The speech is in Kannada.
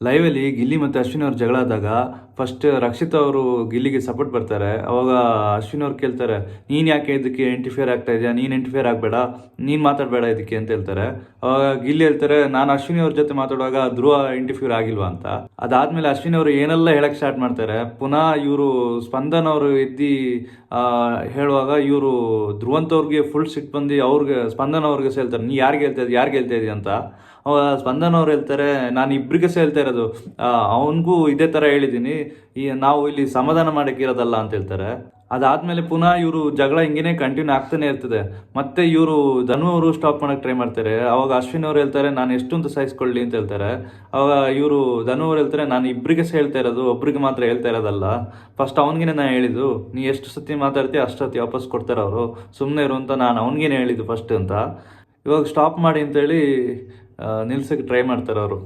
ಲೈವಲ್ಲಿ ಗಿಲ್ಲಿ ಮತ್ತು ಅಶ್ವಿನ್ ಅವ್ರ ಜಗಳ ಆದಾಗ ಫಸ್ಟ್ ರಕ್ಷಿತ್ ಅವರು ಗಿಲ್ಲಿಗೆ ಸಪೋರ್ಟ್ ಬರ್ತಾರೆ. ಅವಾಗ ಅಶ್ವಿನ್ ಅವ್ರು ಕೇಳ್ತಾರೆ, ನೀನು ಯಾಕೆ ಇದಕ್ಕೆ ಇಂಟರ್ಫಿಯರ್ ಆಗ್ತಾ ಇದೆಯಾ, ನೀನು ಇಂಟರ್ಫಿಯರ್ ಆಗಬೇಡ, ನೀನು ಮಾತಾಡಬೇಡ ಇದಕ್ಕೆ ಅಂತ ಹೇಳ್ತಾರೆ. ಅವಾಗ ಗಿಲ್ಲಿ ಹೇಳ್ತಾರೆ, ನಾನು ಅಶ್ವಿನಿ ಅವ್ರ ಜೊತೆ ಮಾತಾಡುವಾಗ ಧ್ರುವ ಇಂಟರ್ಫಿಯರ್ ಆಗಿಲ್ವಾ ಅಂತ. ಅದಾದ್ಮೇಲೆ ಅಶ್ವಿನಿ ಅವರು ಏನೆಲ್ಲ ಹೇಳಕ್ ಸ್ಟಾರ್ಟ್ ಮಾಡ್ತಾರೆ. ಪುನಃ ಇವರು ಸ್ಪಂದನ್ ಅವರು ಎದ್ದು ಹೇಳುವಾಗ ಇವರು ಧ್ರುವಂತ್ ಅವ್ರಿಗೆ ಫುಲ್ ಸಿಟ್ಟು ಬಂದು ಅವ್ರಿಗೆ ಸ್ಪಂದನ್ ಅವ್ರಿಗೆ ಹೇಳ್ತಾರೆ, ನೀ ಯಾರಿಗೆ ಹೇಳ್ತಾ ಇದೀಯ ಅಂತ. ಅವಾಗ ಸ್ಪಂದನ್ ಅವ್ರು ಹೇಳ್ತಾರೆ, ನಾನು ಇಬ್ಬರಿಗೆ ಹೇಳ್ತಾ ಇರೋದು, ಅವನಿಗೂ ಇದೇ ಥರ ಹೇಳಿದ್ದೀನಿ, ನಾವು ಇಲ್ಲಿ ಸಮಾಧಾನ ಮಾಡಕ್ಕೆ ಇರೋದಲ್ಲ ಅಂತ ಹೇಳ್ತಾರೆ. ಅದಾದ್ಮೇಲೆ ಪುನಃ ಇವರು ಜಗಳ ಹಿಂಗೇನೆ ಕಂಟಿನ್ಯೂ ಆಗ್ತಾನೆ ಇರ್ತದೆ. ಮತ್ತೆ ಇವರು ಧನು ಅವರು ಸ್ಟಾಪ್ ಮಾಡಕ್ಕೆ ಟ್ರೈ ಮಾಡ್ತಾರೆ. ಅವಾಗ ಅಶ್ವಿನ್ ಅವ್ರು ಹೇಳ್ತಾರೆ, ನಾನು ಎಷ್ಟೊಂದು ಸಹಿಸ್ಕೊಳ್ಳಿ ಅಂತ ಹೇಳ್ತಾರೆ. ಅವಾಗ ಇವರು ಧನು ಅವ್ರು ಹೇಳ್ತಾರೆ, ನಾನು ಇಬ್ಬರಿಗೆ ಹೇಳ್ತಾ ಇರೋದು, ಒಬ್ರಿಗೆ ಮಾತ್ರ ಹೇಳ್ತಾ ಇರೋದಲ್ಲ, ಫಸ್ಟ್ ಅವನಿಗೇನೆ ನಾನು ಹೇಳಿದ್ದು, ನೀ ಎಷ್ಟು ಸತಿ ಮಾತಾಡ್ತೀಯ ಅಷ್ಟು ಸತಿ ವಾಪಸ್ ಕೊಡ್ತಾರೆ ಅವರು, ಸುಮ್ಮನೆ ಇರು ಅಂತ ನಾನು ಅವನಿಗೇನೆ ಹೇಳಿದ್ದು ಫಸ್ಟ್ ಅಂತ. ಇವಾಗ ಸ್ಟಾಪ್ ಮಾಡಿ ಅಂತೇಳಿ ನಿಲ್ಸಕ್ಕೆ ಟ್ರೈ ಮಾಡ್ತಾರೆ ಅವರು.